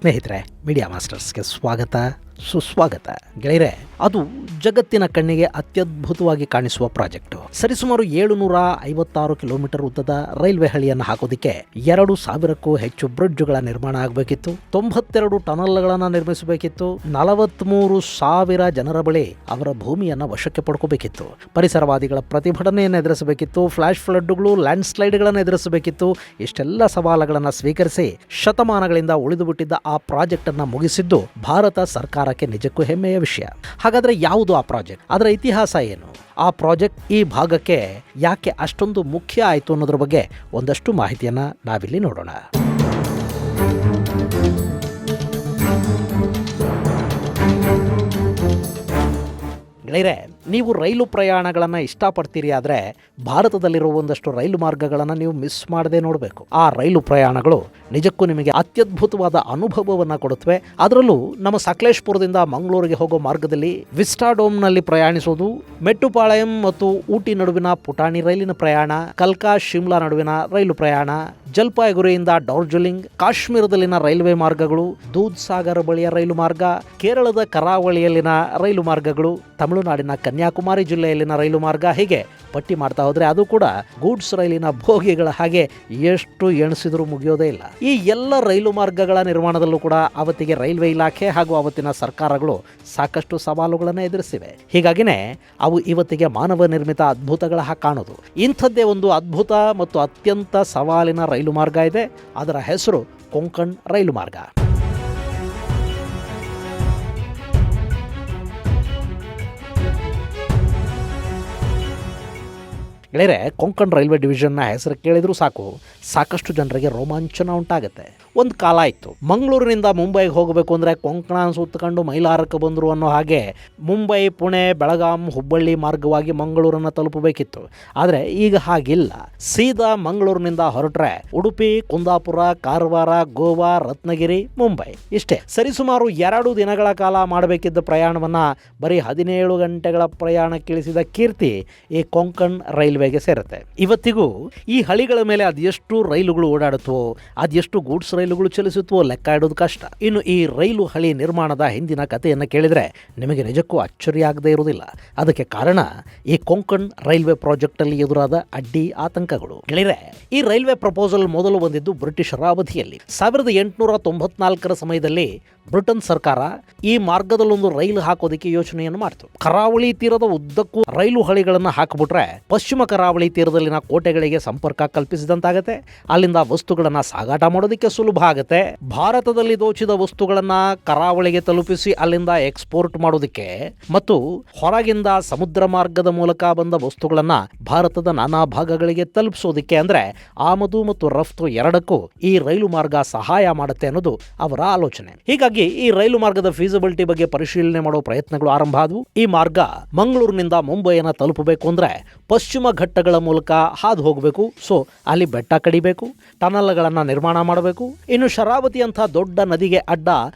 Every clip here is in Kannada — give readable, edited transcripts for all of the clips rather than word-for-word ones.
ಸ್ನೇಹಿತರೆ, ಮೀಡಿಯಾ ಮಾಸ್ಟರ್ಸ್ಗೆ ಸ್ವಾಗತ ಸುಸ್ವಾಗತ. ಗೆಳೆಯರೆ, ಅದು ಜಗತ್ತಿನ ಕಣ್ಣಿಗೆ ಅತ್ಯದ್ಭುತವಾಗಿ ಕಾಣಿಸುವ ಪ್ರಾಜೆಕ್ಟ್. ಸರಿಸುಮಾರು 756 ಕಿಲೋಮೀಟರ್ ಉದ್ದದ ರೈಲ್ವೆ ಹಳಿಯನ್ನು ಹಾಕೋದಿಕ್ಕೆ 2,000ಕ್ಕೂ ಹೆಚ್ಚು ಬ್ರಿಡ್ಜ್ಗಳ ನಿರ್ಮಾಣ ಆಗಬೇಕಿತ್ತು. 92 ಟನಲ್ಗಳನ್ನು ನಿರ್ಮಿಸಬೇಕಿತ್ತು. 43,000 ಜನರ ಬಳಿ ಅವರ ಭೂಮಿಯನ್ನು ವಶಕ್ಕೆ ಪಡ್ಕೋಬೇಕಿತ್ತು. ಪರಿಸರವಾದಿಗಳ ಪ್ರತಿಭಟನೆಯನ್ನು ಎದುರಿಸಬೇಕಿತ್ತು. Flash ಫ್ಲಡ್ಗಳು, land ಸ್ಲೈಡ್ಗಳನ್ನು ಎದುರಿಸಬೇಕಿತ್ತು. ಇಷ್ಟೆಲ್ಲ ಸವಾಲುಗಳನ್ನು ಸ್ವೀಕರಿಸಿ ಶತಮಾನಗಳಿಂದ ಉಳಿದುಬಿಟ್ಟಿದ್ದ ಆ ಪ್ರಾಜೆಕ್ಟ್ ಅನ್ನು ಮುಗಿಸಿದ್ದು ಭಾರತ ಸರ್ಕಾರ ನಿಜಕ್ಕೂ ಹೆಮ್ಮೆಯ ವಿಷಯ. ಹಾಗಾದ್ರೆ ಯಾವುದು ಆ ಪ್ರಾಜೆಕ್ಟ್? ಅದರ ಇತಿಹಾಸ ಏನು? ಆ ಪ್ರಾಜೆಕ್ಟ್ ಈ ಭಾಗಕ್ಕೆ ಯಾಕೆ ಅಷ್ಟೊಂದು ಮುಖ್ಯ ಆಯಿತು ಅನ್ನೋದ್ರ ಬಗ್ಗೆ ಒಂದಷ್ಟು ಮಾಹಿತಿಯನ್ನ ನಾವಿಲ್ಲಿ ನೋಡೋಣ. ಗೆಳೆಯರೆ, ನೀವು ರೈಲು ಪ್ರಯಾಣಗಳನ್ನು ಇಷ್ಟಪಡ್ತೀರಿ, ಆದರೆ ಭಾರತದಲ್ಲಿರುವ ಒಂದಷ್ಟು ರೈಲು ಮಾರ್ಗಗಳನ್ನು ನೀವು ಮಿಸ್ ಮಾಡದೆ ನೋಡಬೇಕು. ಆ ರೈಲು ಪ್ರಯಾಣಗಳು ನಿಜಕ್ಕೂ ನಿಮಗೆ ಅತ್ಯದ್ಭುತವಾದ ಅನುಭವವನ್ನು ಕೊಡುತ್ತವೆ. ಅದರಲ್ಲೂ ನಮ್ಮ ಸಕಲೇಶ್ಪುರದಿಂದ ಮಂಗಳೂರಿಗೆ ಹೋಗೋ ಮಾರ್ಗದಲ್ಲಿ ವಿಸ್ಟಾಡೋಮ್ನಲ್ಲಿ ಪ್ರಯಾಣಿಸೋದು, ಮೆಟ್ಟುಪಾಳ್ಯಂ ಮತ್ತು ಊಟಿ ನಡುವಿನ ಪುಟಾಣಿ ರೈಲಿನ ಪ್ರಯಾಣ, ಕಲ್ಕಾ ಶಿಮ್ಲಾ ನಡುವಿನ ರೈಲು ಪ್ರಯಾಣ, ಜಲ್ಪಾಯ್ಗುರಿಯಿಂದ ಡಾರ್ಜಿಲಿಂಗ್, ಕಾಶ್ಮೀರದಲ್ಲಿನ ರೈಲ್ವೆ ಮಾರ್ಗಗಳು, ದೂದ್ ಸಾಗರ್ ಬಳಿಯ ರೈಲು ಮಾರ್ಗ, ಕೇರಳದ ಕರಾವಳಿಯಲ್ಲಿನ ರೈಲು ಮಾರ್ಗಗಳು, ತಮಿಳುನಾಡಿನ ಕನ್ಯಾಕುಮಾರಿ ಜಿಲ್ಲೆಯಲ್ಲಿನ ರೈಲು ಮಾರ್ಗ, ಹೀಗೆ ಪಟ್ಟಿ ಮಾಡ್ತಾ ಹೋದ್ರೆ ಅದು ಕೂಡ ಗೂಡ್ಸ್ ರೈಲಿನ ಬೋಗಿಗಳ ಹಾಗೆ ಎಷ್ಟು ಎಣಿಸಿದ್ರೂ ಮುಗಿಯೋದೇ ಇಲ್ಲ. ಈ ಎಲ್ಲ ರೈಲು ಮಾರ್ಗಗಳ ನಿರ್ಮಾಣದಲ್ಲೂ ಕೂಡ ಅವತ್ತಿಗೆ ರೈಲ್ವೆ ಇಲಾಖೆ ಹಾಗೂ ಅವತ್ತಿನ ಸರ್ಕಾರಗಳು ಸಾಕಷ್ಟು ಸವಾಲುಗಳನ್ನು ಎದುರಿಸಿವೆ. ಹೀಗಾಗಿನೇ ಅವು ಇವತ್ತಿಗೆ ಮಾನವ ನಿರ್ಮಿತ ಅದ್ಭುತಗಳ ಕಾಣೋದು. ಇಂಥದ್ದೇ ಒಂದು ಅದ್ಭುತ ಮತ್ತು ಅತ್ಯಂತ ಸವಾಲಿನ ರೈಲು ಮಾರ್ಗ ಇದೆ. ಅದರ ಹೆಸರು ಕೊಂಕಣ್ ರೈಲು ಮಾರ್ಗ. ಗೆಳೆಯರೆ, ಕೊಂಕಣ್ ರೈಲ್ವೆ ಡಿವಿಷನ್ನ ಹೆಸರು ಕೇಳಿದರೂ ಸಾಕಷ್ಟು ಜನರಿಗೆ ರೋಮಾಂಚನ ಉಂಟಾಗುತ್ತೆ. ಒಂದು ಕಾಲ ಇತ್ತು, ಮಂಗಳೂರಿನಿಂದ ಮುಂಬೈಗೆ ಹೋಗಬೇಕು ಅಂದರೆ ಕೊಂಕಣ ಸುತ್ತಕೊಂಡು ಮೈಲಾರಕ್ಕೆ ಬಂದರು ಅನ್ನೋ ಹಾಗೆ ಮುಂಬೈ, ಪುಣೆ, ಬೆಳಗಾಂ, ಹುಬ್ಬಳ್ಳಿ ಮಾರ್ಗವಾಗಿ ಮಂಗಳೂರನ್ನು ತಲುಪಬೇಕಿತ್ತು. ಆದರೆ ಈಗ ಹಾಗಿಲ್ಲ. ಸೀದಾ ಮಂಗಳೂರಿನಿಂದ ಹೊರಟ್ರೆ ಉಡುಪಿ, ಕುಂದಾಪುರ, ಕಾರವಾರ, ಗೋವಾ, ರತ್ನಗಿರಿ, ಮುಂಬೈ, ಇಷ್ಟೇ. ಸರಿಸುಮಾರು 2 ದಿನಗಳ ಕಾಲ ಮಾಡಬೇಕಿದ್ದ ಪ್ರಯಾಣವನ್ನು ಬರೀ 17 ಗಂಟೆಗಳ ಪ್ರಯಾಣಕ್ಕಿಳಿಸಿದ ಕೀರ್ತಿ ಈ ಕೊಂಕಣ್ ರೈಲ್ವೆಗೆ ಸೇರುತ್ತೆ. ಇವತ್ತಿಗೂ ಈ ಹಳಿಗಳ ಮೇಲೆ ಅದೆಷ್ಟು ರೈಲುಗಳು ಓಡಾಡುತ್ತವೋ, ಅದೆಷ್ಟು ಗೂಡ್ಸ್ ರೈಲುಗಳು ಚಲಿಸುತ್ತವೋ ಲೆಕ್ಕ ಇಡೋದು ಕಷ್ಟ. ಇನ್ನು ಈ ರೈಲು ಹಳಿ ನಿರ್ಮಾಣದ ಹಿಂದಿನ ಕಥೆಯನ್ನು ಕೇಳಿದರೆ ನಿಮಗೆ ನಿಜಕ್ಕೂ ಅಚ್ಚರಿ ಆಗದೆ ಇರುವುದಿಲ್ಲ. ಅದಕ್ಕೆ ಕಾರಣ ಈ ಕೊಂಕಣ್ ರೈಲ್ವೆ ಪ್ರಾಜೆಕ್ಟ್ ಅಲ್ಲಿ ಎದುರಾದ ಅಡ್ಡಿ ಆತಂಕಗಳು. ಗೆಳೆಯರೆ, ಈ ರೈಲ್ವೆ ಪ್ರಪೋಸಲ್ ಮೊದಲು ಬಂದಿದ್ದು ಬ್ರಿಟಿಷರ ಅವಧಿಯಲ್ಲಿ. 1894ರ ಸಮಯದಲ್ಲಿ ಬ್ರಿಟನ್ ಸರ್ಕಾರ ಈ ಮಾರ್ಗದಲ್ಲೊಂದು ರೈಲು ಹಾಕೋದಕ್ಕೆ ಯೋಚನೆಯನ್ನು ಮಾಡಿತು. ಕರಾವಳಿ ತೀರದ ಉದ್ದಕ್ಕೂ ರೈಲು ಹಳಿಗಳನ್ನು ಹಾಕಿಬಿಟ್ರೆ ಪಶ್ಚಿಮ ಕರಾವಳಿ ತೀರದಲ್ಲಿನ ಕೋಟೆಗಳಿಗೆ ಸಂಪರ್ಕ ಕಲ್ಪಿಸಿದಂತಾಗತ್ತೆ. ಅಲ್ಲಿಂದ ವಸ್ತುಗಳನ್ನ ಸಾಗಾಟ ಮಾಡೋದಕ್ಕೆ ಸುಲಭ ಆಗುತ್ತೆ. ಭಾರತದಲ್ಲಿ ದೋಚಿದ ವಸ್ತುಗಳನ್ನ ಕರಾವಳಿಗೆ ತಲುಪಿಸಿ ಅಲ್ಲಿಂದ ಎಕ್ಸ್ಪೋರ್ಟ್ ಮಾಡೋದಕ್ಕೆ ಮತ್ತು ಹೊರಗಿಂದ ಸಮುದ್ರ ಮಾರ್ಗದ ಮೂಲಕ ಬಂದ ವಸ್ತುಗಳನ್ನ ಭಾರತದ ನಾನಾ ಭಾಗಗಳಿಗೆ ತಲುಪಿಸೋದಕ್ಕೆ, ಅಂದ್ರೆ ಆಮದು ಮತ್ತು ರಫ್ತು ಎರಡಕ್ಕೂ ಈ ರೈಲು ಮಾರ್ಗ ಸಹಾಯ ಮಾಡುತ್ತೆ ಅನ್ನೋದು ಅವರ ಆಲೋಚನೆ. ಹೀಗಾಗಿ ಈ ರೈಲು ಮಾರ್ಗದ ಫೀಸಿಬಿಲಿಟಿ ಬಗ್ಗೆ ಪರಿಶೀಲನೆ ಮಾಡೋ ಪ್ರಯತ್ನಗಳು ಆರಂಭ ಆದವು. ಈ ಮಾರ್ಗ ಮಂಗಳೂರಿನಿಂದ ಮುಂಬೈಯನ್ನು ತಲುಪಬೇಕು ಅಂದ್ರೆ ಪಶ್ಚಿಮ ಘಟ್ಟಗಳ ಮೂಲಕ ಹಾದು ಹೋಗಬೇಕು. ಸೊ ಅಲ್ಲಿ ಬೆಟ್ಟ ಕಡಿಬೇಕು, ಟನಲ್ಗಳನ್ನು ನಿರ್ಮಾಣ ಮಾಡಬೇಕು. ಇನ್ನು ಶರಾವತಿ ಅಂತ ದೊಡ್ಡ ನದಿಗೆ ಅಡ್ಡ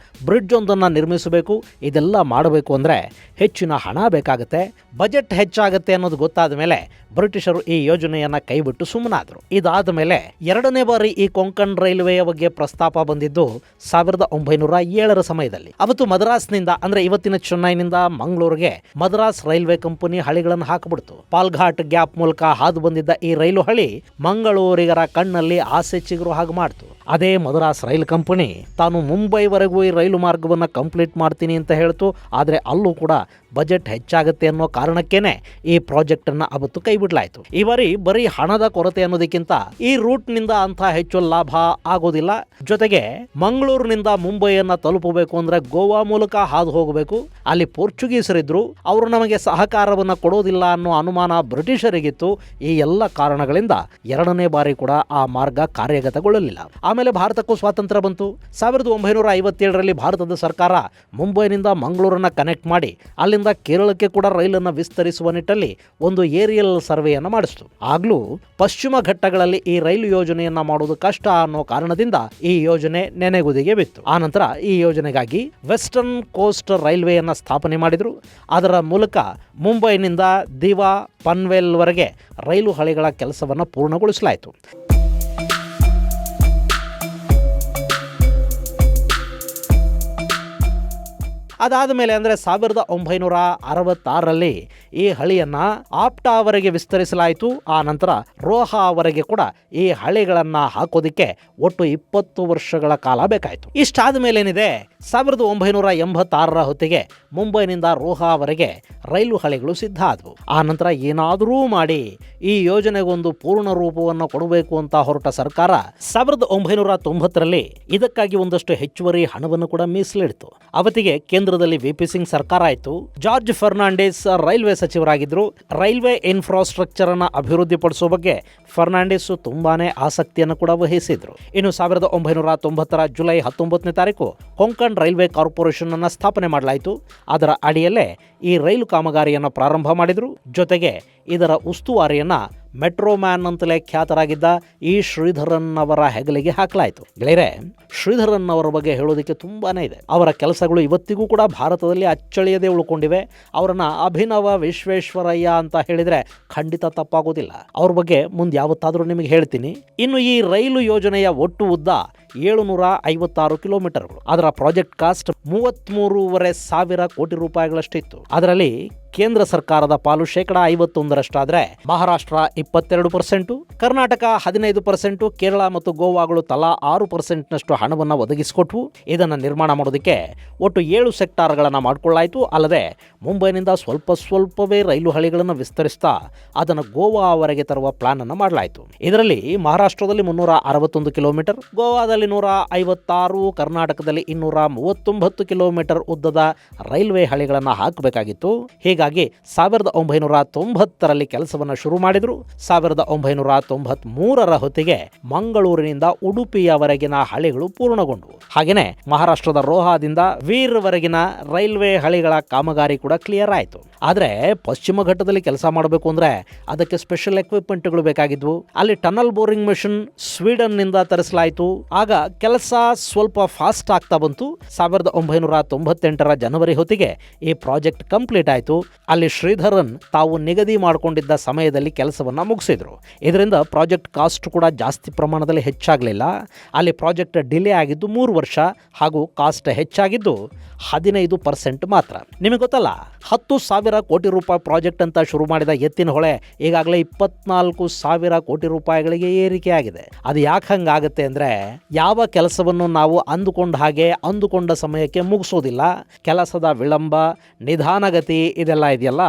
ಬ್ರಿಡ್ಜ್ ಒಂದನ್ನು ನಿರ್ಮಿಸಬೇಕು. ಇದೆಲ್ಲ ಮಾಡಬೇಕು ಅಂದ್ರೆ ಹೆಚ್ಚಿನ ಹಣ ಬೇಕಾಗುತ್ತೆ, ಬಜೆಟ್ ಹೆಚ್ಚಾಗುತ್ತೆ ಅನ್ನೋದು ಗೊತ್ತಾದ ಮೇಲೆ ಬ್ರಿಟಿಷರು ಈ ಯೋಜನೆಯನ್ನ ಕೈಬಿಟ್ಟು ಸುಮ್ಮನಾದ್ರು. ಇದಾದ ಮೇಲೆ 2ನೇ ಬಾರಿ ಈ ಕೊಂಕಣ್ ರೈಲ್ವೆಯ ಬಗ್ಗೆ ಪ್ರಸ್ತಾಪ ಬಂದಿದ್ದು 1907ರ ಸಮಯದಲ್ಲಿ. ಅವತ್ತು ಮದ್ರಾಸ್ನಿಂದ, ಅಂದ್ರೆ ಇವತ್ತಿನ ಚೆನ್ನೈನಿಂದ ಮಂಗಳೂರಿಗೆ ಮದ್ರಾಸ್ ರೈಲ್ವೆ ಕಂಪನಿ ಹಳಿಗಳನ್ನು ಹಾಕಿಬಿಡ್ತು. ಪಾಲ್ಘಾಟ್ ಗ್ಯಾಪ್ ಮೂಲಕ ಹಾದು ಬಂದಿದ್ದ ಈ ರೈಲು ಹಳಿ ಮಂಗಳೂರಿಗರ ಕಣ್ಣಲ್ಲಿ ಆಸೆ ಚಿಗುರು ಹಾಗೆ ಮಾಡ್ತು. ಅದೇ ಮದ್ರಾಸ್ ರೈಲು ಕಂಪನಿ ತಾನು ಮುಂಬೈವರೆಗೂ ಈ ರೈಲು ಮಾರ್ಗವನ್ನು ಕಂಪ್ಲೀಟ್ ಮಾಡ್ತೀನಿ ಅಂತ ಹೇಳ್ತು. ಆದರೆ ಅಲ್ಲೂ ಕೂಡ ಬಜೆಟ್ ಹೆಚ್ಚಾಗುತ್ತೆ ಅನ್ನೋ ಕಾರಣಕ್ಕೇನೆ ಈ ಪ್ರಾಜೆಕ್ಟ್ ಅನ್ನ ಅವತ್ತು ಕೈಬಿಡ್ಲಾಯ್ತು. ಈ ಬಾರಿ ಬರೀ ಹಣದ ಕೊರತೆ ಅನ್ನೋದಕ್ಕಿಂತ ಈ ರೂಟ್ ನಿಂದ ಅಂತ ಹೆಚ್ಚು ಲಾಭ ಆಗೋದಿಲ್ಲ. ಜೊತೆಗೆ ಮಂಗಳೂರಿನಿಂದ ಮುಂಬೈಯನ್ನ ತಲುಪಬೇಕು ಅಂದ್ರೆ ಗೋವಾ ಮೂಲಕ ಹಾದು ಹೋಗಬೇಕು. ಅಲ್ಲಿ ಪೋರ್ಚುಗೀಸರಿದ್ರು, ಅವರು ನಮಗೆ ಸಹಕಾರವನ್ನ ಕೊಡೋದಿಲ್ಲ ಅನ್ನೋ ಅನುಮಾನ ಬ್ರಿಟಿಷರಿಗಿತ್ತು. ಈ ಎಲ್ಲ ಕಾರಣಗಳಿಂದ 2ನೇ ಬಾರಿ ಕೂಡ ಆ ಮಾರ್ಗ ಕಾರ್ಯಗತಗೊಳ್ಳಲಿಲ್ಲ. ಆಮೇಲೆ ಭಾರತಕ್ಕೂ ಸ್ವಾತಂತ್ರ್ಯ ಬಂತು. 1957ರಲ್ಲಿ ಭಾರತದ ಸರ್ಕಾರ ಮುಂಬೈನಿಂದ ಮಂಗಳೂರನ್ನ ಕನೆಕ್ಟ್ ಮಾಡಿ ಅಲ್ಲಿಂದ ಕೇರಳಕ್ಕೆ ಕೂಡ ರೈಲನ್ನು ವಿಸ್ತರಿಸುವ ನಿಟ್ಟಲ್ಲಿ ಒಂದು ಏರಿಯಲ್ ಸರ್ವೆಯನ್ನು ಮಾಡಿಸಿತು. ಆಗ್ಲೂ ಪಶ್ಚಿಮ ಘಟ್ಟಗಳಲ್ಲಿ ಈ ರೈಲು ಯೋಜನೆಯನ್ನ ಮಾಡುವುದು ಕಷ್ಟ ಅನ್ನೋ ಕಾರಣದಿಂದ ಈ ಯೋಜನೆ ನೆನೆಗುದಿಗೆ ಬಿತ್ತು. ಆನಂತರ ಈ ಯೋಜನೆಗಾಗಿ ವೆಸ್ಟರ್ನ್ ಕೋಸ್ಟ್ ರೈಲ್ವೆಯನ್ನ ಸ್ಥಾಪನೆ ಮಾಡಿದ್ರು. ಅದರ ಮೂಲಕ ಮುಂಬೈನಿಂದ ದಿವಾ, ಪನ್ವೇಲ್ ವರೆಗೆ ರೈಲು ಹಳಿಗಳ ಕೆಲಸವನ್ನು ಪೂರ್ಣಗೊಳಿಸಲಾಯಿತು. ಅದಾದ ಮೇಲೆ ಅಂದರೆ 1966ರಲ್ಲಿ ಈ ಹಳಿಯನ್ನು ಆಪ್ಟಾವರೆಗೆ ವಿಸ್ತರಿಸಲಾಯಿತು. ಆ ನಂತರ ರೋಹಾವರೆಗೆ ಕೂಡ ಈ ಹಳಿಗಳನ್ನು ಹಾಕೋದಿಕ್ಕೆ ಒಟ್ಟು 20 ವರ್ಷಗಳ ಕಾಲ ಬೇಕಾಯಿತು. ಇಷ್ಟಾದ ಮೇಲೆ ಏನಿದೆ 1986ರ ಹೊತ್ತಿಗೆ ಮುಂಬೈನಿಂದ ರೋಹಾವರೆಗೆ ರೈಲು ಹಳಿಗಳು ಸಿದ್ಧ ಆದವು. ಆ ನಂತರ ಏನಾದರೂ ಮಾಡಿ ಈ ಯೋಜನೆಗೊಂದು ಪೂರ್ಣ ರೂಪವನ್ನು ಕೊಡಬೇಕು ಅಂತ ಹೊರಟ ಸರ್ಕಾರ 1990ರಲ್ಲಿ ಇದಕ್ಕಾಗಿ ಒಂದಷ್ಟು ಹೆಚ್ಚುವರಿ ಹಣವನ್ನು ಕೂಡ ಮೀಸಲಿಡ್ತು. ಅವತ್ತಿಗೆ ಕೇಂದ್ರದಲ್ಲಿ ವಿಪಿ ಸಿಂಗ್ ಸರ್ಕಾರ ಆಯಿತು. ಜಾರ್ಜ್ ಫರ್ನಾಂಡಿಸ್ ರೈಲ್ವೆ ಸಚಿವರಾಗಿದ್ದರು. ರೈಲ್ವೆ ಇನ್ಫ್ರಾಸ್ಟ್ರಕ್ಚರ್ ಅನ್ನು ಅಭಿವೃದ್ಧಿಪಡಿಸುವ ಬಗ್ಗೆ ಫರ್ನಾಂಡಿಸ್ ತುಂಬಾನೇ ಆಸಕ್ತಿಯನ್ನು ಕೂಡ ವಹಿಸಿದ್ರು. ಇನ್ನು 1990ರ ಜುಲೈ 19ನೇ ತಾರೀಕು ಕೊಂಕಣ್ ರೈಲ್ವೆ ಕಾರ್ಪೊರೇಷನ್ ಅನ್ನು ಸ್ಥಾಪನೆ ಮಾಡಲಾಯಿತು. ಅದರ ಅಡಿಯಲ್ಲೇ ಈ ರೈಲು ಕಾಮಗಾರಿಯನ್ನು ಪ್ರಾರಂಭ ಮಾಡಿದರು. ಜೊತೆಗೆ ಇದರ ಉಸ್ತುವಾರಿಯನ್ನ ಮೆಟ್ರೋ ಮ್ಯಾನ್ ಅಂತಲೇ ಖ್ಯಾತರಾಗಿದ್ದ ಈ ಶ್ರೀಧರನ್ ಅವರ ಹೆಗಲಿಗೆ ಹಾಕಲಾಯಿತು. ಗೆಳೆಯರೆ, ಶ್ರೀಧರನ್ ಅವರ ಬಗ್ಗೆ ಹೇಳೋದಕ್ಕೆ ತುಂಬಾನೇ ಇದೆ. ಅವರ ಕೆಲಸಗಳು ಇವತ್ತಿಗೂ ಕೂಡ ಭಾರತದಲ್ಲಿ ಅಚ್ಚಳಿಯದೆ ಉಳ್ಕೊಂಡಿವೆ. ಅವರನ್ನ ಅಭಿನವ ವಿಶ್ವೇಶ್ವರಯ್ಯ ಅಂತ ಹೇಳಿದ್ರೆ ಖಂಡಿತ ತಪ್ಪಾಗೋದಿಲ್ಲ. ಅವ್ರ ಬಗ್ಗೆ ಮುಂದೆ ಯಾವತ್ತಾದರೂ ನಿಮಗೆ ಹೇಳ್ತೀನಿ. ಇನ್ನು ಈ ರೈಲು ಯೋಜನೆಯ ಒಟ್ಟು ಉದ್ದ 756 ಕಿಲೋಮೀಟರ್ಗಳು. ಅದರ ಪ್ರಾಜೆಕ್ಟ್ ಕಾಸ್ಟ್ 33,500 ಕೋಟಿ ರೂಪಾಯಿಗಳಷ್ಟಿತ್ತು. ಅದರಲ್ಲಿ ಕೇಂದ್ರ ಸರ್ಕಾರದ ಪಾಲು 51%, ಮಹಾರಾಷ್ಟ್ರ 22%, ಕರ್ನಾಟಕ 15%, ಕೇರಳ ಮತ್ತು ಗೋವಾಗಳು ತಲಾ 6%ನಷ್ಟು ಹಣವನ್ನು ಒದಗಿಸಿಕೊಟ್ವು. ಇದನ್ನು ನಿರ್ಮಾಣ ಮಾಡೋದಕ್ಕೆ ಒಟ್ಟು 7 ಸೆಕ್ಟಾರ್ಗಳನ್ನು ಮಾಡಿಕೊಳ್ಳಾಯಿತು. ಅಲ್ಲದೆ ಮುಂಬೈನಿಂದ ಸ್ವಲ್ಪವೇ ರೈಲು ಹಳಿಗಳನ್ನು ವಿಸ್ತರಿಸ್ತಾ ಅದನ್ನು ಗೋವಾವರೆಗೆ ತರುವ ಪ್ಲಾನ್ ಅನ್ನು ಮಾಡಲಾಯಿತು. ಇದರಲ್ಲಿ ಮಹಾರಾಷ್ಟ್ರದಲ್ಲಿ 361 ಕಿಲೋಮೀಟರ್, ಗೋವಾದಲ್ಲಿ 156, ಕರ್ನಾಟಕದಲ್ಲಿ 239 ಕಿಲೋಮೀಟರ್ ಉದ್ದದ ರೈಲ್ವೆ ಹಳಿಗಳನ್ನು ಹಾಕಬೇಕಾಗಿತ್ತು. ಹೀಗಾಗಿ 1990ರಲ್ಲಿ ಕೆಲಸವನ್ನು ಶುರು ಮಾಡಿದ್ರು. 1993ರ ಹೊತ್ತಿಗೆ ಮಂಗಳೂರಿನಿಂದ ಉಡುಪಿಯವರೆಗಿನ ಹಳಿಗಳು ಪೂರ್ಣಗೊಂಡವು. ಹಾಗೆಯೇ ಮಹಾರಾಷ್ಟ್ರದ ರೋಹಾದಿಂದ ವೀರ್ವರೆಗಿನ ರೈಲ್ವೆ ಹಳಿಗಳ ಕಾಮಗಾರಿ ಕೂಡ ಕ್ಲಿಯರ್ ಆಯಿತು. ಆದರೆ ಪಶ್ಚಿಮ ಘಟ್ಟದಲ್ಲಿ ಕೆಲಸ ಮಾಡಬೇಕು ಅಂದರೆ ಅದಕ್ಕೆ ಸ್ಪೆಷಲ್ ಎಕ್ವಿಪ್ಮೆಂಟ್ಗಳು ಬೇಕಾಗಿದ್ವು. ಅಲ್ಲಿ ಟನಲ್ ಬೋರಿಂಗ್ ಮೆಷಿನ್ ಸ್ವೀಡನ್ನಿಂದ ತರಿಸಲಾಯಿತು. ಆಗ ಕೆಲಸ ಸ್ವಲ್ಪ ಫಾಸ್ಟ್ ಆಗ್ತಾ ಬಂತು. 1998ರ ಜನವರಿ ಹೊತ್ತಿಗೆ ಈ ಪ್ರಾಜೆಕ್ಟ್ ಕಂಪ್ಲೀಟ್ ಆಯಿತು. ಅಲ್ಲಿ ಶ್ರೀಧರನ್ ತಾವು ನಿಗದಿ ಮಾಡಿಕೊಂಡಿದ್ದ ಸಮಯದಲ್ಲಿ ಕೆಲಸವನ್ನು ಮುಗಿಸಿದ್ರು. ಇದರಿಂದ ಪ್ರಾಜೆಕ್ಟ್ ಕಾಸ್ಟ್ ಕೂಡ ಜಾಸ್ತಿ ಪ್ರಮಾಣದಲ್ಲಿ ಹೆಚ್ಚಾಗಲಿಲ್ಲ. ಅಲ್ಲಿ ಪ್ರಾಜೆಕ್ಟ್ ಡಿಲೇ ಆಗಿದ್ದು 3 ವರ್ಷ ಹಾಗೂ ಕಾಸ್ಟ್ ಹೆಚ್ಚಾಗಿದ್ದು 15% ಮಾತ್ರ. ನಿಮಗೆ ಗೊತ್ತಲ್ಲ, 10,000 ಕೋಟಿ ರೂಪಾಯಿ ಪ್ರಾಜೆಕ್ಟ್ ಅಂತ ಶುರು ಮಾಡಿದ ಎತ್ತಿನ ಹೊಳೆ ಈಗಾಗಲೇ 24,000 ಕೋಟಿ ರೂಪಾಯಿಗಳಿಗೆ ಏರಿಕೆ ಆಗಿದೆ. ಅದು ಯಾಕೆ ಹಂಗಾಗುತ್ತೆ ಅಂದರೆ, ಯಾವ ಕೆಲಸವನ್ನು ನಾವು ಅಂದುಕೊಂಡ ಸಮಯಕ್ಕೆ ಮುಗಿಸೋದಿಲ್ಲ. ಕೆಲಸದ ವಿಳಂಬ, ನಿಧಾನಗತಿ ಇದೆಲ್ಲ ಇದೆಯಲ್ಲ,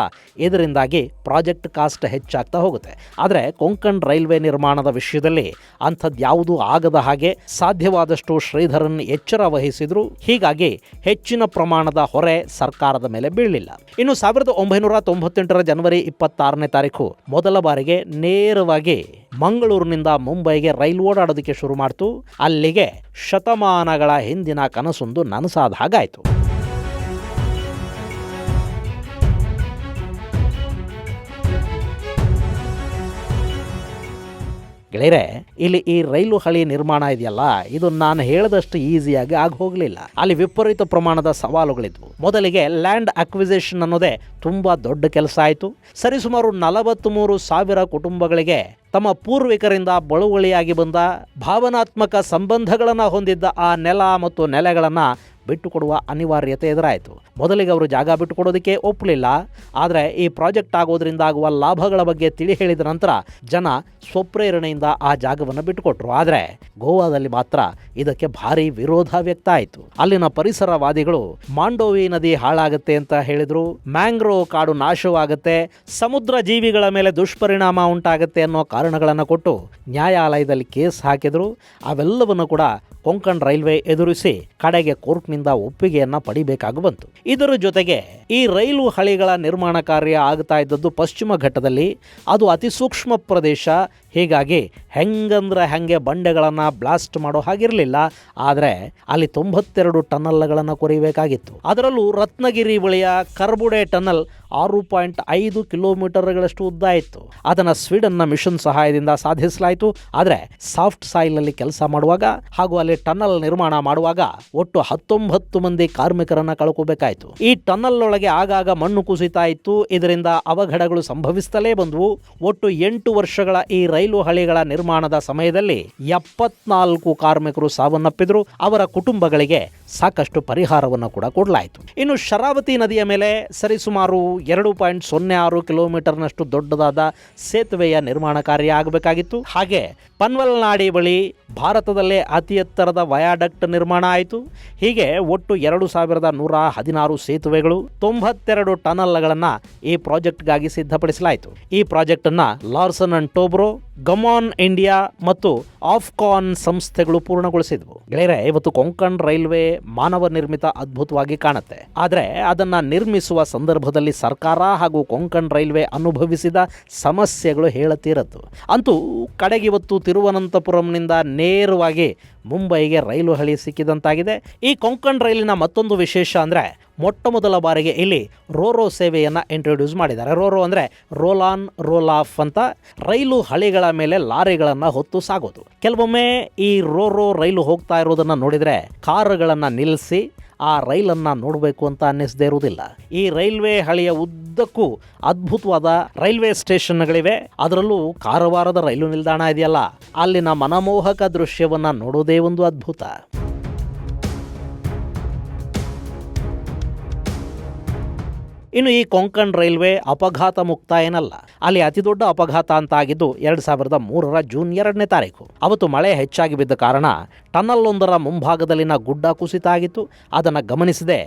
ಇದರಿಂದಾಗಿ ಪ್ರಾಜೆಕ್ಟ್ ಕಾಸ್ಟ್ ಹೆಚ್ಚಾಗ್ತಾ ಹೋಗುತ್ತೆ. ಆದರೆ ಕೊಂಕಣ್ ರೈಲ್ವೆ ನಿರ್ಮಾಣದ ವಿಷಯದಲ್ಲಿ ಅಂಥದ್ದು ಯಾವುದೂ ಆಗದ ಹಾಗೆ ಸಾಧ್ಯವಾದಷ್ಟು ಶ್ರೀಧರನ್ ಎಚ್ಚರ ವಹಿಸಿದ್ರು. ಹೀಗಾಗಿ ಹೆಚ್ಚಿನ ಪ್ರಮಾಣದ ಹೊರೆ ಸರ್ಕಾರದ ಮೇಲೆ ಬೀಳಲಿಲ್ಲ. ಇನ್ನು 1998ರ ಜನವರಿ 26ನೇ ತಾರೀಕು ಮೊದಲ ಬಾರಿಗೆ ನೇರವಾಗಿ ಮಂಗಳೂರಿನಿಂದ ಮುಂಬೈಗೆ ರೈಲು ಓಡಾಡೋದಕ್ಕೆ ಶುರು ಮಾಡ್ತು. ಅಲ್ಲಿಗೆ ಶತಮಾನಗಳ ಹಿಂದಿನ ಕನಸೊಂದು ನನಸಾದ ಹಾಗಾಯಿತು. ಗೆಳೆಯರೆ, ಇಲ್ಲಿ ಈ ರೈಲು ಹಳಿ ನಿರ್ಮಾಣ ಇದೆಯಲ್ಲ, ಇದು ನಾನು ಹೇಳಿದಷ್ಟು ಈಸಿಯಾಗಿ ಆಗಿ ಹೋಗಲಿಲ್ಲ. ಅಲ್ಲಿ ವಿಪರೀತ ಪ್ರಮಾಣದ ಸವಾಲುಗಳಿದ್ವು. ಮೊದಲಿಗೆ ಲ್ಯಾಂಡ್ ಅಕ್ವಿಸಿಷನ್ ಅನ್ನೋದೇ ತುಂಬ ದೊಡ್ಡ ಕೆಲಸ ಆಯಿತು. ಸರಿಸುಮಾರು 43,000 ಕುಟುಂಬಗಳಿಗೆ ತಮ್ಮ ಪೂರ್ವಿಕರಿಂದ ಬಳುವಳಿಯಾಗಿ ಬಂದ ಭಾವನಾತ್ಮಕ ಸಂಬಂಧಗಳನ್ನು ಹೊಂದಿದ್ದ ಆ ನೆಲ ಮತ್ತು ನೆಲೆಗಳನ್ನು ಬಿಟ್ಟುಕೊಡುವ ಅನಿವಾರ್ಯತೆ ಎದುರಾಯಿತು. ಮೊದಲಿಗೆ ಅವರು ಜಾಗ ಬಿಟ್ಟುಕೊಡೋದಕ್ಕೆ ಒಪ್ಪಲಿಲ್ಲ. ಆದರೆ ಈ ಪ್ರಾಜೆಕ್ಟ್ ಆಗೋದ್ರಿಂದ ಆಗುವ ಲಾಭಗಳ ಬಗ್ಗೆ ತಿಳಿ ಹೇಳಿದ ನಂತರ ಜನ ಸ್ವಪ್ರೇರಣೆಯಿಂದ ಆ ಜಾಗವನ್ನು ಬಿಟ್ಟುಕೊಟ್ರು. ಆದರೆ ಗೋವಾದಲ್ಲಿ ಮಾತ್ರ ಇದಕ್ಕೆ ಭಾರಿ ವಿರೋಧ ವ್ಯಕ್ತ ಆಯಿತು. ಅಲ್ಲಿನ ಪರಿಸರವಾದಿಗಳು ಮಾಂಡೋವಿ ನದಿ ಹಾಳಾಗುತ್ತೆ ಅಂತ ಹೇಳಿದ್ರು, ಮ್ಯಾಂಗ್ರೋವ್ ಕಾಡು ನಾಶವಾಗುತ್ತೆ, ಸಮುದ್ರ ಜೀವಿಗಳ ಮೇಲೆ ದುಷ್ಪರಿಣಾಮ ಉಂಟಾಗುತ್ತೆ ಅನ್ನೋ ಕಾರಣಗಳನ್ನು ಕೊಟ್ಟು ನ್ಯಾಯಾಲಯದಲ್ಲಿ ಕೇಸ್ ಹಾಕಿದ್ರು. ಅವೆಲ್ಲವನ್ನು ಕೂಡ ಕೊಂಕಣ್ ರೈಲ್ವೆ ಎದುರಿಸಿ ಕಡೆಗೆ ಕೋರ್ಟ್ನಿಂದ ಒಪ್ಪಿಗೆಯನ್ನು ಪಡಿಬೇಕಾಗಿ ಬಂತು. ಇದರ ಜೊತೆಗೆ ಈ ರೈಲು ಹಳಿಗಳ ನಿರ್ಮಾಣ ಕಾರ್ಯ ಆಗ್ತಾ ಇದ್ದದ್ದು ಪಶ್ಚಿಮ ಘಟ್ಟದಲ್ಲಿ. ಅದು ಅತಿ ಸೂಕ್ಷ್ಮ ಪ್ರದೇಶ. ಹೀಗಾಗಿ ಹೆಂಗಂದ್ರೆ ಹಾಗೆ ಬಂಡೆಗಳನ್ನು ಬ್ಲಾಸ್ಟ್ ಮಾಡೋ ಹಾಗಿರಲಿಲ್ಲ. ಆದರೆ ಅಲ್ಲಿ 92 ಟನಲ್ಗಳನ್ನು ಕೊರಿಬೇಕಾಗಿತ್ತು. ಅದರಲ್ಲೂ ರತ್ನಗಿರಿ ಬಳಿಯ ಕರ್ಬುಡೆ ಟನಲ್ 6.5 ಕಿಲೋಮೀಟರ್ಗಳಷ್ಟು ಉದ್ದ ಇತ್ತು. ಅದನ್ನು ಸ್ವೀಡನ್ನ ಮಿಷನ್ ಸಹಾಯದಿಂದ ಸಾಧಿಸಲಾಯಿತು. ಆದರೆ ಸಾಫ್ಟ್ ಸಾಯಿಲಲ್ಲಿ ಕೆಲಸ ಮಾಡುವಾಗ ಹಾಗೂ ಅಲ್ಲಿ ಟನಲ್ ನಿರ್ಮಾಣ ಮಾಡುವಾಗ ಒಟ್ಟು 19 ಮಂದಿ ಕಾರ್ಮಿಕರನ್ನ ಕಳ್ಕೋಬೇಕಾಯಿತು. ಈ ಟನಲ್ ಒಳಗೆ ಆಗಾಗ ಮಣ್ಣು ಕುಸಿತಾ ಇತ್ತು. ಇದರಿಂದ ಅವಘಡಗಳು ಸಂಭವಿಸುತ್ತಲೇ ಬಂದವು. ಒಟ್ಟು 8 ವರ್ಷಗಳ ಈ ರೈಲು ರೈಲು ಹಳಿಗಳ ನಿರ್ಮಾಣದ ಸಮಯದಲ್ಲಿ 74 ಕಾರ್ಮಿಕರು ಸಾವನ್ನಪ್ಪಿದ್ರು. ಅವರ ಕುಟುಂಬಗಳಿಗೆ ಸಾಕಷ್ಟು ಪರಿಹಾರವನ್ನು ಕೂಡ ಕೊಡಲಾಯಿತು. ಇನ್ನು ಶರಾವತಿ ನದಿಯ ಮೇಲೆ ಸರಿಸುಮಾರು 2.06 ಕಿಲೋಮೀಟರ್ನಷ್ಟು ದೊಡ್ಡದಾದ ಸೇತುವೆಯ ನಿರ್ಮಾಣ ಕಾರ್ಯ ಆಗಬೇಕಾಗಿತ್ತು. ಹಾಗೆ ಪನ್ವಲ್ನಾಡಿ ಬಳಿ ಭಾರತದಲ್ಲೇ ಅತಿ ಎತ್ತರದ ವಯಾಡಕ್ಟ್ ನಿರ್ಮಾಣ ಆಯಿತು. ಹೀಗೆ ಒಟ್ಟು 2116 ಸೇತುವೆಗಳು, 92 ಟನಲ್ಗಳನ್ನು ಈ ಪ್ರಾಜೆಕ್ಟ್ಗಾಗಿ ಸಿದ್ಧಪಡಿಸಲಾಯಿತು. ಈ ಪ್ರಾಜೆಕ್ಟ್ ಅನ್ನ ಲಾರ್ಸನ್ ಅಂಡ್ ಟೋಬ್ರೋ, ಗಮಾನ್ ಇಂಡಿಯಾ ಮತ್ತು ಆಫ್ಕಾನ್ ಸಂಸ್ಥೆಗಳು ಪೂರ್ಣಗೊಳಿಸಿದ್ವು. ಗೆಳೆಯರೆ, ಇವತ್ತು ಕೊಂಕಣ್ ರೈಲ್ವೆ ಮಾನವ ನಿರ್ಮಿತ ಅದ್ಭುತವಾಗಿ ಕಾಣುತ್ತೆ. ಆದರೆ ಅದನ್ನ ನಿರ್ಮಿಸುವ ಸಂದರ್ಭದಲ್ಲಿ ಸರ್ಕಾರ ಹಾಗೂ ಕೊಂಕಣ್ ರೈಲ್ವೆ ಅನುಭವಿಸಿದ ಸಮಸ್ಯೆಗಳು ಹೇಳತೀರದ್ದು. ಅಂತೂ ಕಡೆಗಿವತ್ತು ತಿರುವನಂತಪುರಂನಿಂದ ನೇರವಾಗಿ ಮುಂಬೈಗೆ ರೈಲು ಹಳಿ ಸಿಕ್ಕಿದಂತಾಗಿದೆ. ಈ ಕೊಂಕಣ್ ರೈಲಿನ ಮತ್ತೊಂದು ವಿಶೇಷ ಅಂದರೆ ಮೊಟ್ಟ ಮೊದಲ ಬಾರಿಗೆ ಇಲ್ಲಿ ರೋರೋ ಸೇವೆಯನ್ನು ಇಂಟ್ರೊಡ್ಯೂಸ್ ಮಾಡಿದ್ದಾರೆ. ರೋರೋ ಅಂದರೆ ರೋಲ್ ಆನ್ ರೋಲ್ ಆಫ್ ಅಂತ, ರೈಲು ಹಳಿಗಳ ಮೇಲೆ ಲಾರಿಗಳನ್ನು ಹೊತ್ತು ಸಾಗೋದು. ಕೆಲವೊಮ್ಮೆ ಈ ರೋರೋ ರೈಲು ಹೋಗ್ತಾ ಇರೋದನ್ನು ನೋಡಿದರೆ ಕಾರುಗಳನ್ನು ನಿಲ್ಲಿಸಿ ಆ ರೈಲನ್ನು ನೋಡಬೇಕು ಅಂತ ಅನ್ನಿಸದೇ ಇರುವುದಿಲ್ಲ. ಈ ರೈಲ್ವೆ ಹಳಿಯ ಉದ್ದಕ್ಕೂ ಅದ್ಭುತವಾದ ರೈಲ್ವೆ ಸ್ಟೇಷನ್ಗಳಿವೆ. ಅದರಲ್ಲೂ ಕಾರವಾರದ ರೈಲು ನಿಲ್ದಾಣ ಇದೆಯಲ್ಲ, ಅಲ್ಲಿನ ಮನಮೋಹಕ ದೃಶ್ಯವನ್ನು ನೋಡೋದೇ ಒಂದು ಅದ್ಭುತ. ಇನ್ನು ಈ ಕೊಂಕಣ್ ರೈಲ್ವೆ ಅಪಘಾತ ಮುಕ್ತ ಏನಲ್ಲ. ಅಲ್ಲಿ ಅತಿ ದೊಡ್ಡ ಅಪಘಾತ ಅಂತ ಆಗಿದ್ದು 2003 ಜೂನ್ 2ನೇ ತಾರೀಕು. ಅವತ್ತು ಮಳೆ ಹೆಚ್ಚಾಗಿ ಬಿದ್ದ ಕಾರಣ ಟನಲ್ ಒಂದರ ಮುಂಭಾಗದಲ್ಲಿನ ಗುಡ್ಡ ಕುಸಿತ ಆಗಿತ್ತು. ಅದನ್ನು ಗಮನಿಸದೆ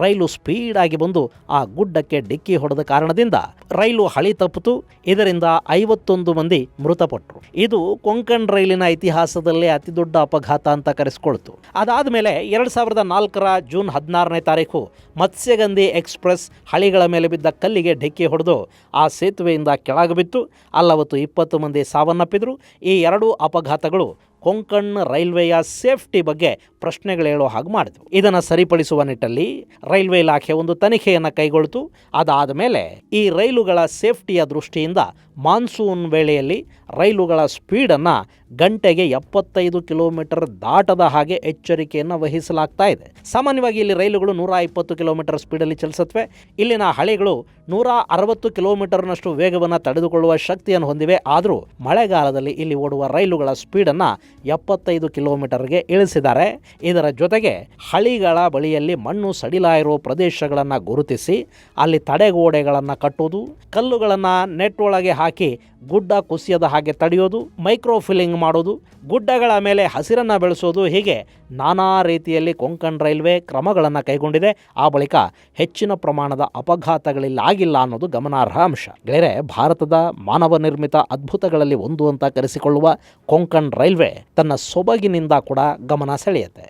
ರೈಲು ಸ್ಪೀಡ್ ಆಗಿ ಬಂದು ಆ ಗುಡ್ಡಕ್ಕೆ ಡಿಕ್ಕಿ ಹೊಡೆದ ಕಾರಣದಿಂದ ರೈಲು ಹಳಿ ತಪ್ಪಿತು. ಇದರಿಂದ 51 ಮಂದಿ ಮೃತಪಟ್ಟರು. ಇದು ಕೊಂಕಣ್ ರೈಲಿನ ಇತಿಹಾಸದಲ್ಲೇ ಅತಿ ದೊಡ್ಡ ಅಪಘಾತ ಅಂತ ಕರೆಸಿಕೊಳ್ತು. ಅದಾದ ಮೇಲೆ 2004 ಜೂನ್ 16ನೇ ತಾರೀಕು ಮತ್ಸ್ಯಗಂಧಿ ಎಕ್ಸ್ಪ್ರೆಸ್ ಹಳಿಗಳ ಮೇಲೆ ಬಿದ್ದ ಕಲ್ಲಿಗೆ ಡಿಕ್ಕಿ ಹೊಡೆದು ಆ ಸೇತುವೆಯಿಂದ ಕೆಳಗೆ ಬಿತ್ತು. ಅಲ್ಲವತ್ತು 20 ಮಂದಿ ಸಾವನ್ನಪ್ಪಿದ್ರು. ಈ ಎರಡೂ ಅಪಘಾತಗಳು ಕೊಂಕಣ್ ರೈಲ್ವೆಯ ಸೇಫ್ಟಿ ಬಗ್ಗೆ ಪ್ರಶ್ನೆಗಳೇಳೋ ಹಾಗೆ ಮಾಡಿದ್ವು. ಇದನ್ನು ಸರಿಪಡಿಸುವ ನಿಟ್ಟಲ್ಲಿ ರೈಲ್ವೆ ಇಲಾಖೆ ಒಂದು ತನಿಖೆಯನ್ನು ಕೈಗೊಳ್ತು. ಅದಾದ ಮೇಲೆ ಈ ರೈಲುಗಳ ಸೇಫ್ಟಿಯ ದೃಷ್ಟಿಯಿಂದ ಮಾನ್ಸೂನ್ ವೇಳೆಯಲ್ಲಿ ರೈಲುಗಳ ಸ್ಪೀಡನ್ನು ಗಂಟೆಗೆ 75 ಕಿಲೋಮೀಟರ್ ದಾಟದ ಹಾಗೆ ಎಚ್ಚರಿಕೆಯನ್ನು ವಹಿಸಲಾಗ್ತಾ ಇದೆ. ಸಾಮಾನ್ಯವಾಗಿ ಇಲ್ಲಿ ರೈಲುಗಳು 120 ಕಿಲೋಮೀಟರ್ ಸ್ಪೀಡಲ್ಲಿ ಚಲಿಸುತ್ತವೆ. ಇಲ್ಲಿನ ಹಳಿಗಳು 160 ಕಿಲೋಮೀಟರ್ನಷ್ಟು ವೇಗವನ್ನು ತಡೆದುಕೊಳ್ಳುವ ಶಕ್ತಿಯನ್ನು ಹೊಂದಿವೆ. ಆದರೂ ಮಳೆಗಾಲದಲ್ಲಿ ಇಲ್ಲಿ ಓಡುವ ರೈಲುಗಳ ಸ್ಪೀಡನ್ನು 75 ಕಿಲೋಮೀಟರ್ಗೆ ಇಳಿಸಿದ್ದಾರೆ. ಇದರ ಜೊತೆಗೆ ಹಳಿಗಳ ಬಳಿಯಲ್ಲಿ ಮಣ್ಣು ಸಡಿಲ ಇರೋ ಪ್ರದೇಶಗಳನ್ನು ಗುರುತಿಸಿ ಅಲ್ಲಿ ತಡೆಗೋಡೆಗಳನ್ನು ಕಟ್ಟೋದು, ಕಲ್ಲುಗಳನ್ನು ನೆಟ್ ಒಳಗೆ ಹಾಕಿ ಗುಡ್ಡ ಕುಸಿಯದ ಹಾಗೆ ತಡೆಯೋದು, ಮೈಕ್ರೋಫಿಲ್ಲಿಂಗ್ ಮಾಡೋದು, ಗುಡ್ಡಗಳ ಮೇಲೆ ಹಸಿರನ್ನು ಬೆಳೆಸೋದು, ಹೀಗೆ ನಾನಾ ರೀತಿಯಲ್ಲಿ ಕೊಂಕಣ್ ರೈಲ್ವೆ ಕ್ರಮಗಳನ್ನು ಕೈಗೊಂಡಿದೆ. ಆ ಬಳಿಕ ಹೆಚ್ಚಿನ ಪ್ರಮಾಣದ ಅಪಘಾತಗಳಿಲ್ಲ ಆಗಿಲ್ಲ ಅನ್ನೋದು ಗಮನಾರ್ಹ ಅಂಶ. ಗೆಳೆಯರೆ, ಭಾರತದ ಮಾನವ ನಿರ್ಮಿತ ಅದ್ಭುತಗಳಲ್ಲಿ ಒಂದು ಅಂತ ಕರೆಸಿಕೊಳ್ಳುವ ಕೊಂಕಣ್ ರೈಲ್ವೆ ತನ್ನ ಸೊಬಗಿನಿಂದ ಕೂಡ ಗಮನ ಸೆಳೆಯುತ್ತೆ.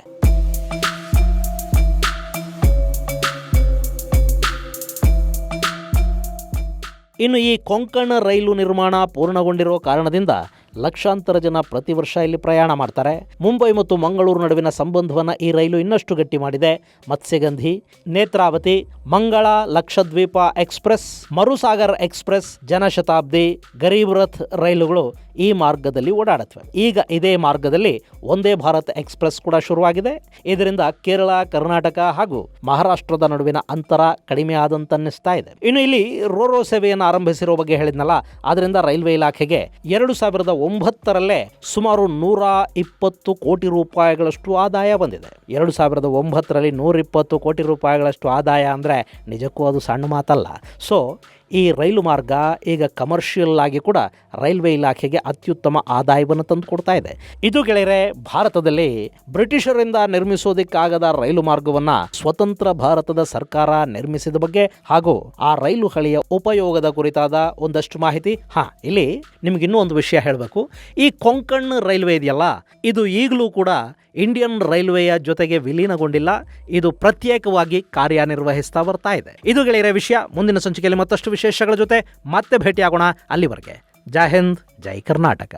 ಇನ್ನು ಈ ಕೊಂಕಣ್ ರೈಲು ನಿರ್ಮಾಣ ಪೂರ್ಣಗೊಂಡಿರೋ ಕಾರಣದಿಂದ ಲಕ್ಷಾಂತರ ಜನ ಪ್ರತಿ ವರ್ಷ ಇಲ್ಲಿ ಪ್ರಯಾಣ ಮಾಡ್ತಾರೆ. ಮುಂಬೈ ಮತ್ತು ಮಂಗಳೂರು ನಡುವಿನ ಸಂಬಂಧವನ್ನು ಈ ರೈಲು ಇನ್ನಷ್ಟು ಗಟ್ಟಿ ಮಾಡಿದೆ. ಮತ್ಸ್ಯಗಂಧಿ, ನೇತ್ರಾವತಿ, ಮಂಗಳ ಲಕ್ಷದ್ವೀಪ ಎಕ್ಸ್ಪ್ರೆಸ್, ಮರುಸಾಗರ್ ಎಕ್ಸ್ಪ್ರೆಸ್, ಜನಶತಾಬ್ದಿ, ಗರೀಬ್ ರಥ್ ರೈಲುಗಳು ಈ ಮಾರ್ಗದಲ್ಲಿ ಓಡಾಡುತ್ತವೆ. ಈಗ ಇದೇ ಮಾರ್ಗದಲ್ಲಿ ವಂದೇ ಭಾರತ್ ಎಕ್ಸ್ಪ್ರೆಸ್ ಕೂಡ ಶುರುವಾಗಿದೆ. ಇದರಿಂದ ಕೇರಳ, ಕರ್ನಾಟಕ ಹಾಗೂ ಮಹಾರಾಷ್ಟ್ರದ ನಡುವಿನ ಅಂತರ ಕಡಿಮೆ ಆದಂತನ್ನಿಸ್ತಾ ಇದೆ. ಇನ್ನು ಇಲ್ಲಿ ರೋರೋ ಸೇವೆಯನ್ನು ಆರಂಭಿಸಿರೋ ಬಗ್ಗೆ ಹೇಳಿದ್ನಲ್ಲ, ಅದರಿಂದ ರೈಲ್ವೆ ಇಲಾಖೆಗೆ 2009ರಲ್ಲೇ ಸುಮಾರು 120 ಕೋಟಿ ರೂಪಾಯಿಗಳಷ್ಟು ಆದಾಯ ಬಂದಿದೆ. 2009ರಲ್ಲಿ 120 ಕೋಟಿ ರೂಪಾಯಿಗಳಷ್ಟು ಆದಾಯ ಅಂದರೆ ನಿಜಕ್ಕೂ ಅದು ಸಣ್ಣ ಮಾತಲ್ಲ. ಸೊ ಈ ರೈಲು ಮಾರ್ಗ ಈಗ ಕಮರ್ಷಿಯಲ್ ಆಗಿ ಕೂಡ ರೈಲ್ವೆ ಇಲಾಖೆಗೆ ಅತ್ಯುತ್ತಮ ಆದಾಯವನ್ನು ತಂದು ಕೊಡ್ತಾ ಇದೆ. ಇದು ಗೆಳೆಯರೆ, ಭಾರತದಲ್ಲಿ ಬ್ರಿಟಿಷರಿಂದ ನಿರ್ಮಿಸೋದಕ್ಕಾಗದ ರೈಲು ಮಾರ್ಗವನ್ನು ಸ್ವತಂತ್ರ ಭಾರತದ ಸರ್ಕಾರ ನಿರ್ಮಿಸಿದ ಬಗ್ಗೆ ಹಾಗೂ ಆ ರೈಲು ಹಳಿಯ ಉಪಯೋಗದ ಕುರಿತಾದ ಒಂದಷ್ಟು ಮಾಹಿತಿ. ಇಲ್ಲಿ ನಿಮ್ಗಿನ್ನೂ ಒಂದು ವಿಷಯ ಹೇಳಬೇಕು. ಈ ಕೊಂಕಣ್ ರೈಲ್ವೆ ಇದೆಯಲ್ಲ, ಇದು ಈಗಲೂ ಕೂಡ ಇಂಡಿಯನ್ ರೈಲ್ವೆಯ ಜೊತೆಗೆ ವಿಲೀನಗೊಂಡಿಲ್ಲ. ಇದು ಪ್ರತ್ಯೇಕವಾಗಿ ಕಾರ್ಯನಿರ್ವಹಿಸ್ತಾ ಬರ್ತಾ ಇದೆ. ಇದು ಗೆಳೆಯರ ವಿಷಯ. ಮುಂದಿನ ಸಂಚಿಕೆಯಲ್ಲಿ ಮತ್ತಷ್ಟು ವಿಶೇಷಗಳ ಜೊತೆ ಮತ್ತೆ ಭೇಟಿಯಾಗೋಣ. ಅಲ್ಲಿವರೆಗೆ ಜೈ ಹಿಂದ್, ಜೈ ಕರ್ನಾಟಕ.